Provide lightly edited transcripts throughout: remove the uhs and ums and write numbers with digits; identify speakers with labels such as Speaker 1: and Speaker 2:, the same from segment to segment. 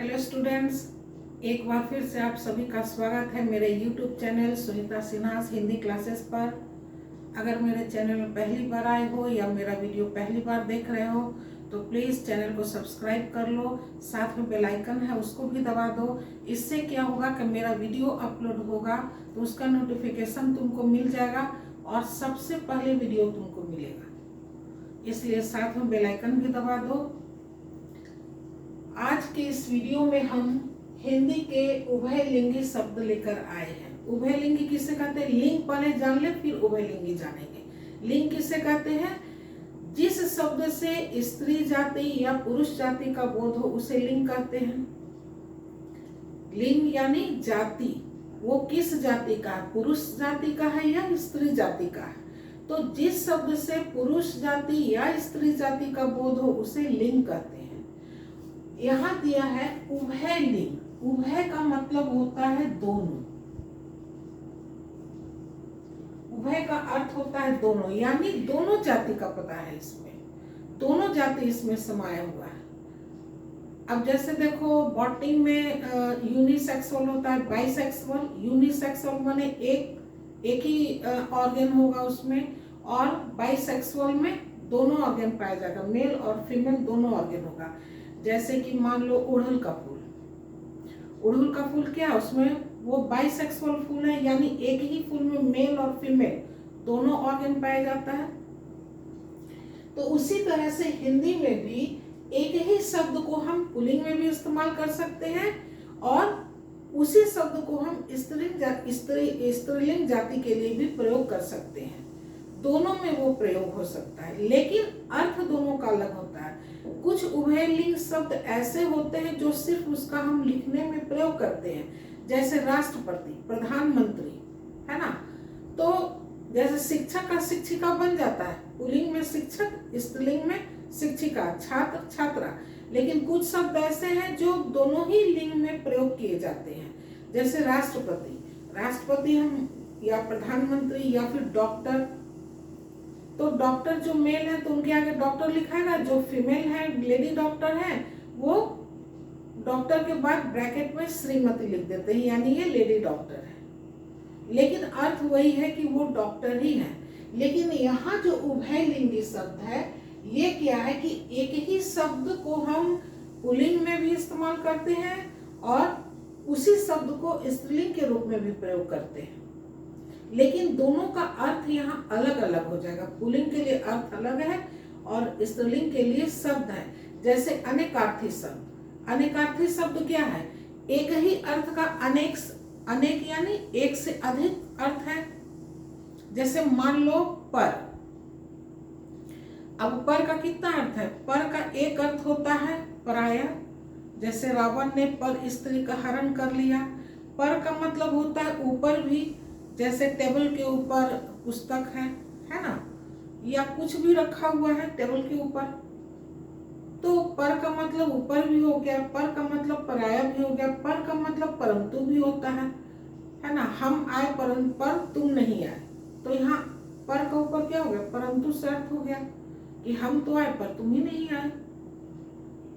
Speaker 1: Hello students, एक बार फिर से आप सभी का स्वागत है मेरे YouTube channel Sunita Sinha Hindi classes पर। अगर मेरे चैनल में पहली बार आए हो या मेरा वीडियो पहली बार देख रहे हो तो प्लीज़ चैनल को सब्सक्राइब कर लो, साथ में बेल आइकन है उसको भी दबा दो। इससे क्या होगा कि मेरा वीडियो अपलोड होगा तो उसका नोटिफिकेशन तुमको मिल जाएगा और सबसे पहले वीडियो तुमको मिलेगा, इसलिए साथ में बेल आइकन भी दबा दो। आज के इस वीडियो में हम हिंदी के उभयलिंगी शब्द लेकर आए हैं। उभयलिंगी किसे कहते हैं? लिंग पहले जान ले फिर उभयलिंगी जानेंगे। लिंग किसे कहते हैं? जिस शब्द से स्त्री जाति या पुरुष जाति का बोध हो उसे लिंग कहते हैं। लिंग यानी जाति, वो किस जाति का है? पुरुष जाति का है या स्त्री जाति का है? तो जिस शब्द से पुरुष जाति या स्त्री जाति का बोध हो उसे लिंग कहते हैं। यहाँ दिया है उभयलिंग। उभय का मतलब होता है दोनों। उभय का अर्थ होता है दोनों, यानी दोनों जाति का पता है, इसमें दोनों जाति इसमें समाया हुआ है। अब जैसे देखो बॉटनी में यूनिसेक्सुअल होता है, बाइसेक्सुअल। यूनिसेक्सुअल माने एक ही ऑर्गन होगा उसमें, और बाइसेक्सुअल में दोनों ऑर्गन पाया जाएगा, मेल और फीमेल दोनों ऑर्गन होगा। जैसे कि मान लो उड़हुल का फूल, उड़हुल का फूल क्या है? उसमें वो बाइसेक्सुअल फूल है, यानी एक ही फूल में मेल और फीमेल दोनों ऑर्गन पाया जाता है। तो उसी तरह से हिंदी में भी एक ही शब्द को हम पुल्लिंग में भी इस्तेमाल कर सकते हैं और उसी शब्द को हम स्त्रीलिंग जाति के लिए भी प्रयोग कर सकते हैं। दोनों में वो प्रयोग हो सकता है, लेकिन अर्थ दोनों का अलग होता है। कुछ उभयलिंग शब्द ऐसे होते हैं जो सिर्फ उसका हम लिखने में प्रयोग करते हैं, जैसे राष्ट्रपति, प्रधानमंत्री, है ना। तो जैसे शिक्षक का शिक्षिका बन जाता है, पुल्लिंग में शिक्षक, स्त्रीलिंग में शिक्षिका, छात्र, छात्रा। लेकिन कुछ शब्द ऐसे हैं जो दोनों ही लिंग में प्रयोग किए जाते हैं, जैसे राष्ट्रपति। राष्ट्रपति हम या प्रधानमंत्री या फिर डॉक्टर। तो डॉक्टर जो मेल है तो उनके आगे डॉक्टर लिखाएगा, जो फीमेल है, लेडी डॉक्टर है, वो डॉक्टर के बाद ब्रैकेट में श्रीमती लिख देते हैं, यानी ये लेडी डॉक्टर है, लेकिन अर्थ वही है कि वो डॉक्टर ही है। लेकिन यहाँ जो उभयलिंगी शब्द है ये क्या है कि एक ही शब्द को हम पुल्लिंग में भी इस्तेमाल करते हैं और उसी शब्द को स्त्रीलिंग के रूप में भी प्रयोग करते हैं, लेकिन दोनों का अर्थ यहाँ अलग अलग हो जाएगा। पुल्लिंग के लिए अर्थ अलग है और स्त्रीलिंग के लिए शब्द है। जैसे अनेकार्थी शब्द। अनेकार्थी शब्द क्या है? एक ही अर्थ का अनेक, अनेक यानी एक से अधिक अर्थ है। जैसे मान लो पर। अब पर का कितना अर्थ है? पर का एक अर्थ होता है पराया, जैसे रावण ने पर स्त्री का हरण कर लिया। पर का मतलब होता है ऊपर भी, जैसे टेबल के ऊपर पुस्तक है ना, या कुछ भी रखा हुआ है टेबल के ऊपर, तो पर का मतलब ऊपर भी हो गया, पर का मतलब पराया भी हो गया, पर का मतलब परंतु भी होता है ना। हम आए परंतु पर तुम नहीं आए, तो यहाँ पर का ऊपर क्या हो गया? परंतु से अर्थ हो गया कि हम तो आए पर तुम ही नहीं आए।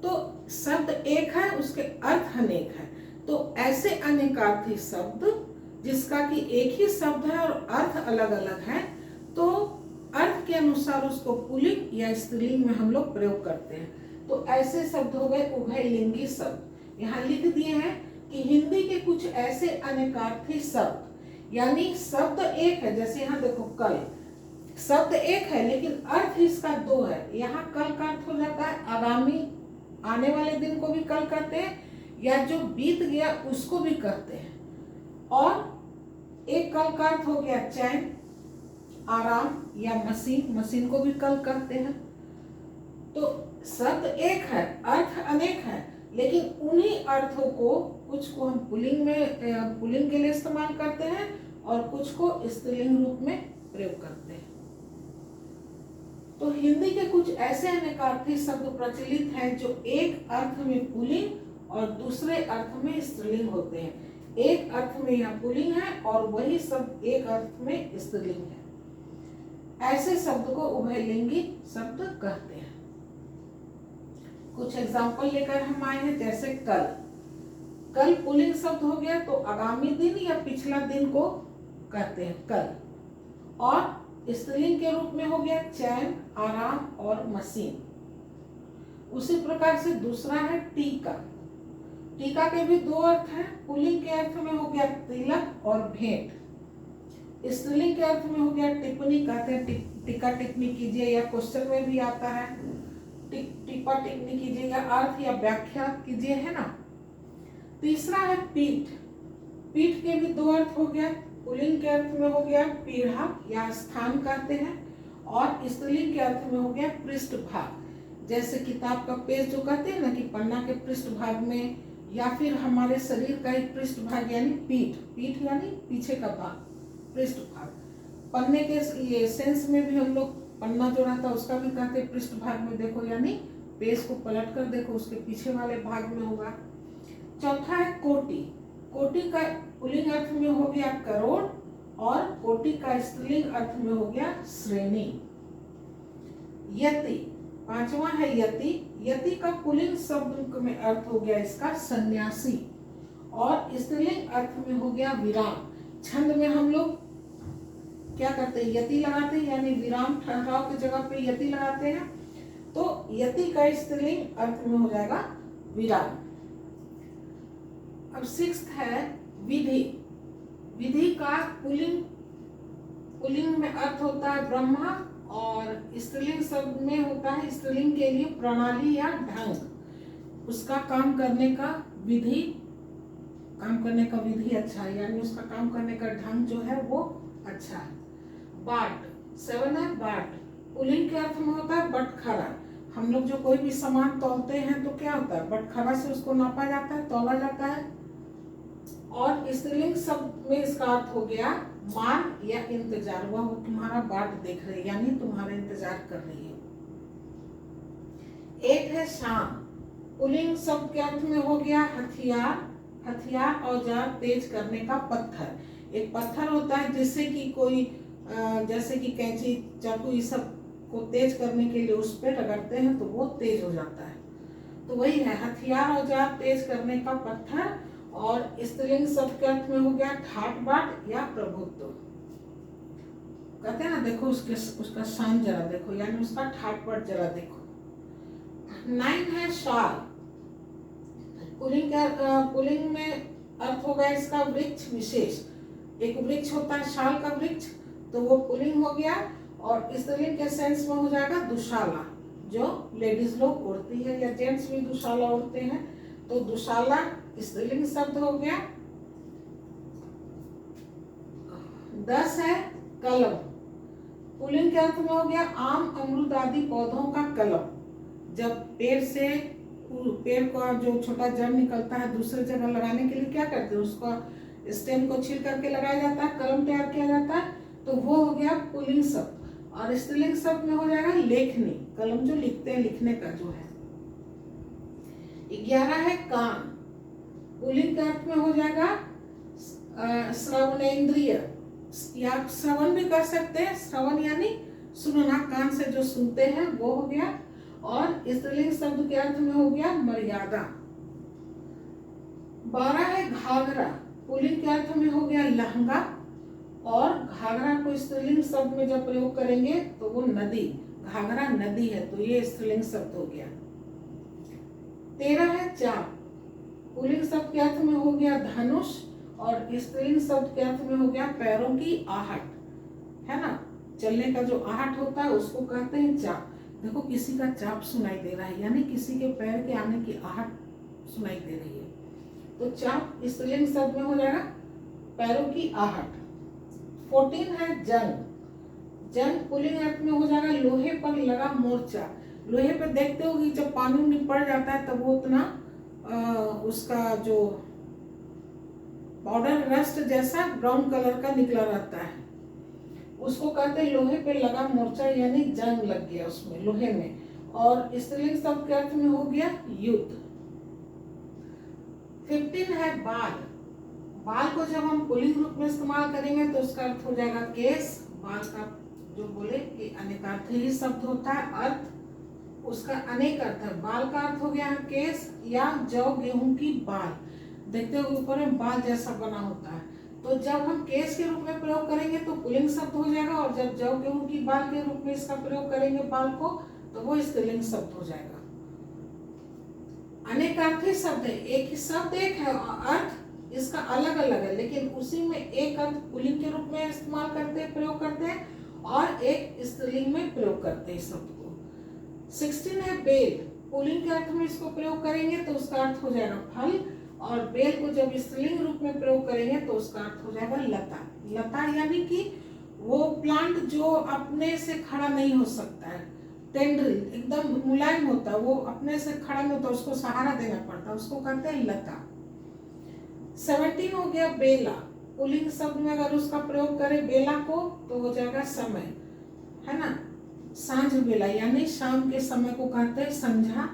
Speaker 1: तो शब्द एक है, उसके अर्थ अनेक है। तो ऐसे अनेकार्थी शब्द जिसका कि एक ही शब्द है और अर्थ अलग अलग है, तो अर्थ के अनुसार उसको पुल्लिंग या स्त्रीलिंग में हम लोग प्रयोग करते हैं। तो ऐसे शब्द हो गए उभयलिंगी शब्द। यहाँ लिख दिए हैं कि हिंदी के कुछ ऐसे अनेकार्थी शब्द, यानी शब्द एक है। जैसे यहाँ देखो कल, शब्द एक है लेकिन अर्थ इसका दो है। यहाँ कल का अर्थ हो जाता है आगामी, आने वाले दिन को भी कल कहते हैं, या जो बीत गया उसको भी कहते हैं। और एक कल का अर्थ हो गया चैन, आराम या मशीन, मशीन को भी कल कहते हैं। तो शब्द एक है, अर्थ अनेक है, लेकिन उन्हीं अर्थों को कुछ को हम पुल्लिंग के लिए इस्तेमाल करते हैं और कुछ को स्त्रीलिंग रूप में प्रयोग करते हैं। तो हिंदी के कुछ ऐसे अनेकार्थी शब्द प्रचलित हैं जो एक अर्थ में पुल्लिंग और दूसरे अर्थ में स्त्रीलिंग होते हैं। एक अर्थ में यहाँ पुल्लिंग है और वही शब्द एक अर्थ में स्त्रीलिंग है। ऐसे शब्द को उभयलिंगी शब्द कहते हैं। कुछ एग्जाम्पल लेकर हम आए हैं, जैसे कल। कल पुल्लिंग शब्द हो गया तो आगामी दिन या पिछला दिन को कहते हैं कल। और स्त्रीलिंग के रूप में हो गया चैन, आराम और मशीन। उसी प्रकार से दूसरा है टीका। टीका के भी दो अर्थ हैं। पुल्लिंग के अर्थ में हो गया तिलक और भेंट। स्त्रीलिंग के अर्थ में हो गया टिप्पणी, कहते हैं टीका टिप्पणी कीजिए, या क्वेश्चन में भी आता है टीपा टिप्पणी कीजिए, या अर्थ या व्याख्या कीजिए, है ना। तीसरा है पीठ। पीठ के भी दो अर्थ हो गया। पुल्लिंग के अर्थ में हो गया पीढ़ा या स्थान कहते हैं, और स्त्रीलिंग के अर्थ में हो गया पृष्ठभाग। जैसे किताब का पेज जो कहते हैं ना कि पन्ना के पृष्ठभाग में, या फिर हमारे शरीर का एक पृष्ठभाग यानी पीठ। पीठ यानी पीछे का भाग, पृष्ठभाग। पन्ने के ये सेंस में भी हम लोग पन्ना जो रहता है उसका भी कहते हैं पृष्ठभाग में देखो, यानी पेज को पलट कर देखो उसके पीछे वाले भाग में होगा। चौथा है कोटि। कोटि का पुल्लिंग अर्थ में हो गया करोड़, और कोटि का स्त्रीलिंग अर्थ में हो गया श्रेणी। यति, पांचवा है यति। यति का पुल्लिंग शब्द में अर्थ हो गया इसका सन्यासी, और स्त्रीलिंग अर्थ में हो गया विराम। छंद में हम लोग क्या करते हैं, यति लगाते हैं, यानी विराम ठहराव की जगह पे यति लगाते हैं। तो यति का स्त्रीलिंग अर्थ में हो जाएगा विराम। अब सिक्स्थ है विधि। विधि का पुल्लिंग में अर्थ होता है ब्रह्मा, और स्त्रीलिंग शब्द में होता है स्त्रीलिंग के लिए प्रणाली या ढंग। उसका काम करने का विधि, काम करने का विधि अच्छा है, यानी उसका काम करने का ढंग जो है वो अच्छा है। बाट, 7 है बाट। पुल्लिंग के अर्थ में होता है बटखरा। हम लोग जो कोई भी सामान तौलते हैं तो क्या होता है, बटखरा से उसको नापा जाता है, तौला जाता है। और स्त्रीलिंग शब्द में इसका अर्थ हो गया मान या इंतजार। वह वो तुम्हारा बाट देख रही है, यानी तुम्हारा इंतजार कर रही है। 8 है शाम। पुल्लिंग शब्द के अर्थ में हो गया हथियार। हथियार औजार तेज करने का पत्थर। एक पत्थर होता है जिससे कि कोई जैसे कि कैंची, चाकू, ये सब को तेज करने के लिए उस पर रगड़ते हैं तो वो तेज हो जाता है। तो वही है हथियार औजार तेज करने का पत्थर। और स्त्रीलिंग शब्द के अर्थ में हो गया ठाट बाट या प्रभुत्व। कहते हैं ना देखो उसका शान जरा देखो, यानी उसका ठाट बाट जरा देखो। 9 है शाल। पुल्लिंग में अर्थ होगा इसका वृक्ष विशेष। एक वृक्ष होता है शाल का वृक्ष, तो वो पुल्लिंग हो गया। और स्त्रीलिंग के सेंस में हो जाएगा दुशाला, जो लेडीज लोग ओढ़ती है, या जेंट्स भी दुशाला ओढ़ते हैं। तो दुशाला स्त्रीलिंग शब्द हो गया। 10 है कलम। पुल्लिंग के अर्थ में हो गया आम, अमरूद आदि पौधों का कलम। जब पेड़ का जो छोटा जड़ निकलता है दूसरे जगह लगाने के लिए क्या करते हैं, उसका स्टेम को छील करके लगाया जाता है, कलम तैयार किया जाता है। तो वो हो गया पुल्लिंग शब्द। और स्त्रीलिंग शब्द में हो जाएगा लेखनी, कलम जो लिखते हैं, लिखने का जो है। 11 है कान। पुल्लिंग के अर्थ में हो जाएगा श्रवणेंद्रिय, या श्रवण भी कर सकते हैं। श्रवण यानी सुनना, कान से जो सुनते हैं वो हो गया। और स्त्रीलिंग शब्द के अर्थ में हो गया मर्यादा। 12 है घाघरा। पुल्लिंग के अर्थ में हो गया लहंगा, और घाघरा को स्त्रीलिंग शब्द में जब प्रयोग करेंगे तो वो नदी, घाघरा नदी है, तो ये स्त्रीलिंग शब्द हो गया। 13 है चाप। पुल्लिंग शब्द के अर्थ में हो गया धनुष, और स्त्रीलिंग शब्द के अर्थ में हो गया पैरों की आहट, है ना। चलने का जो आहट होता है उसको कहते हैं चाप। देखो किसी का चाप सुनाई दे रहा है, यानी किसी के पैर के आने की आहट सुनाई दे रही है। तो चाप स्त्रीलिंग शब्द में हो जाएगा पैरों की आहट। 14 है जंग। जंग पुल्लिंग अर्थ में हो जाएगा लोहे पर लगा मोर्चा। लोहे पर देखते हो कि जब पानी में पड़ जाता है तब वो उतना उसका जो पाउडर रस्ट जैसा ब्राउन कलर का निकला रहता है, उसको कहते हैं लोहे पे लगा मोर्चा, यानी जंग लग गया उसमें, लोहे में। और स्त्रीलिंग शब्द के अर्थ में हो गया युद्ध। 15 है बाल। बाल को जब हम पुल्लिंग रूप में इस्तेमाल करेंगे तो उसका अर्थ हो जाएगा केस। बाल का जो बोले कि अनेकार्थी शब्द होता है, अर्थ उसका अनेक अर्थ है। बाल का अर्थ हो गया केस, या जौ गेहूं की बाल। देखते हो ऊपर में बाल जैसा बना होता है। तो जब हम केस के रूप में प्रयोग करेंगे तो पुल्लिंग शब्द हो जाएगा, और जब जौ गेहूं की बाल के रूप में इसका प्रयोग करेंगे बाल को, तो वो स्त्रीलिंग शब्द हो जाएगा। अनेकार्थी शब्द है, एक ही शब्द एक है, अर्थ इसका अलग अलग है, लेकिन उसी में एक अर्थ पुल्लिंग के रूप में इस्तेमाल करते हैं, प्रयोग करते हैं, और एक स्त्रीलिंग में प्रयोग करते हैं शब्द को। 16 है बेल। पुल्लिंग के अर्थ में इसको प्रयोग करेंगे तो उसका अर्थ हो जाएगा फल, और बेल को जब स्त्रीलिंग रूप में प्रयोग करेंगे तो उसका अर्थ हो जाएगा लता। लता यानी कि वो प्लांट जो अपने से खड़ा नहीं हो सकता है, टेंड्रिल एकदम मुलायम होता है, वो अपने से खड़ा नहीं होता, उसको सहारा देना पड़ता है, उसको कहते हैं लता। 17 हो गया बेला। पुल्लिंग शब्द में अगर उसका प्रयोग करें बेला को तो हो जाएगा समय, है ना। सांझ बेला यानी शाम के समय को कहते हैं संझा,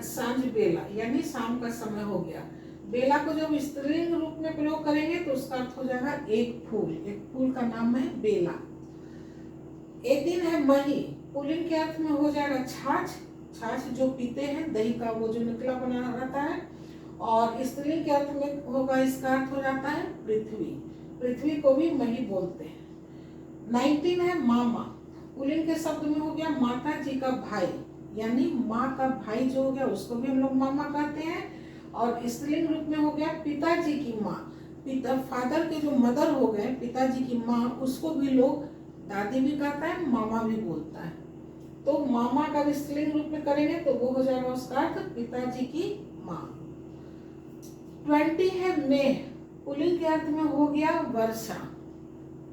Speaker 1: सांझ बेला यानी शाम का समय हो गया। बेला को जब स्त्रीलिंग रूप में प्रयोग करेंगे तो उसका अर्थ हो जाएगा एक फूल, एक फूल का नाम है बेला। 18 है मही। पुल्लिंग के अर्थ में हो जाएगा छाछ, छाछ जो पीते हैं, दही का वो जो निकला बना रहता है, और स्त्रीलिंग के अर्थ में होगा, इसका अर्थ हो जाता है पृथ्वी, पृथ्वी को भी मही बोलते हैं। 19 है मामा। पुल्लिंग के शब्द में हो गया माता जी का भाई, यानी माँ का भाई जो हो गया उसको भी हम लोग मामा कहते हैं, और स्त्रीलिंग रूप में हो गया पिताजी की माँ, पिता फादर के जो मदर हो गए पिताजी की माँ, उसको भी लोग दादी भी कहता है, मामा भी बोलता है। तो मामा का स्त्रीलिंग रूप में करेंगे तो वो हो जाएगा उसका अर्थ पिताजी की माँ। 20 है मेह। पुल्लिंग के अर्थ में हो गया वर्षा,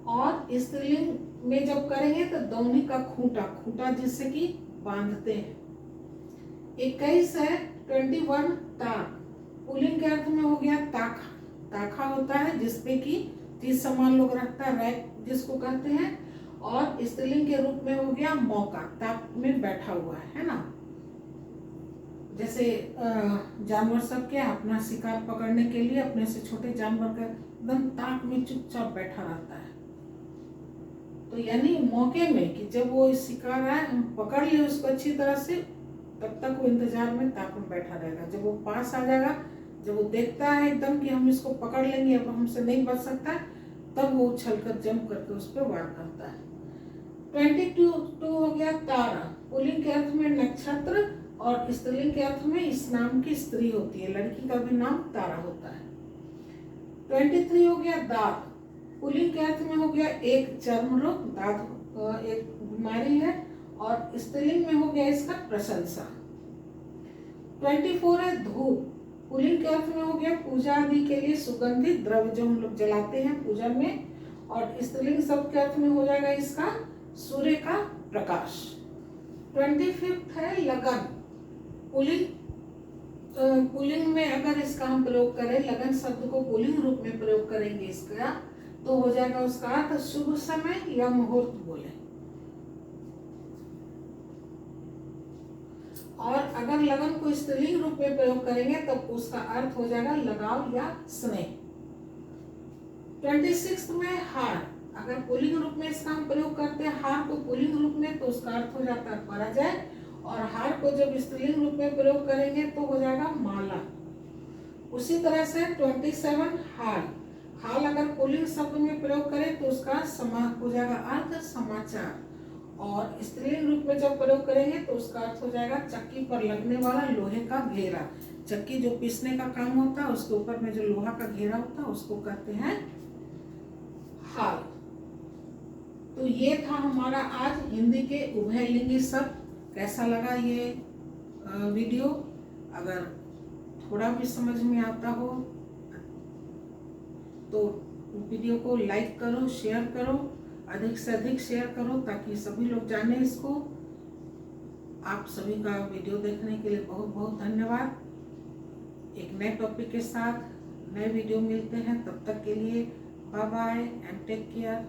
Speaker 1: और स्त्रीलिंग में जब करेंगे तो दौनी का खूंटा, खूंटा जिससे कि बांधते हैं। 21 है 21 ताक। पुल्लिंग के अर्थ में हो गया ताखा, ताखा होता है जिसपे कि चीज सामान लोग रखता है, रैक जिसको कहते हैं, और स्त्रीलिंग के रूप में हो गया मौका, ताक में बैठा हुआ है ना। जैसे जानवर सब क्या अपना शिकार पकड़ने के लिए अपने से छोटे जानवर का एकदम ताक में चुपचाप बैठा रहता है, तो यानी मौके में कि जब वो शिकार आए हम पकड़ ले उसको अच्छी तरह से, तब तक वो इंतजार में ताक में बैठा रहेगा। जब वो पास आ जाएगा, जब वो देखता है एकदम कि हम इसको पकड़ लेंगे, अब हमसे नहीं बच सकता, तब वो उछलकर जंप करके उस पर वार करता है। 22 हो गया तारा। पुल्लिंग के अर्थ में नक्षत्र, और स्त्रीलिंग के अर्थ में इस नाम की स्त्री होती है, लड़की का भी नाम तारा होता है। 23 हो गया दाद। पुल्लिंग के अर्थ में हो गया एक चर्म रोग, दाद एक बीमारी है, और स्त्रीलिंग में हो गया इसका प्रशंसा। 24 है धूप। पुल्लिंग के अर्थ में हो गया पूजा आदि के लिए सुगंधित द्रव्य जो हम लोग जलाते हैं पूजा में, और स्त्रीलिंग शब्द के अर्थ में हो जाएगा इसका सूर्य का प्रकाश। 25 है लगन। पुल्लिंग में अगर इसका हम प्रयोग करें, लगन शब्द को पुल्लिंग रूप में प्रयोग करेंगे इसका, तो हो जाएगा उसका अर्थ शुभ समय या मुहूर्त बोले। और अगर लगन को स्त्रीलिंग रूप में प्रयोग करेंगे तब तो उसका अर्थ हो जाएगा लगाव या स्नेह। 26 में हार। अगर पुल्लिंग रूप में इसका हम प्रयोग करते हैं हार को पुल्लिंग रूप में, तो उसका अर्थ हो जाता है पराजय, और हार को जब स्त्रीलिंग रूप में प्रयोग करेंगे तो हो जाएगा माला। उसी तरह से 27 हाल। हाल अगर पुल्लिंग शब्द में प्रयोग करें तो उसका हो जाएगा अर्थ समाचार, और स्त्रीलिंग रूप में जब प्रयोग करेंगे तो उसका अर्थ हो जाएगा चक्की पर लगने वाला लोहे का घेरा। चक्की जो पीसने का काम होता है उसके ऊपर में जो लोहा का घेरा होता है उसको कहते हैं हाल। तो ये था हमारा आज हिंदी के उभयलिंगी शब्द। कैसा लगा ये वीडियो? अगर थोड़ा भी समझ में आता हो तो वीडियो को लाइक करो, शेयर करो, अधिक से अधिक शेयर करो ताकि सभी लोग जाने इसको। आप सभी का वीडियो देखने के लिए बहुत बहुत धन्यवाद। एक नए टॉपिक के साथ नए वीडियो मिलते हैं, तब तक के लिए bye bye and take care.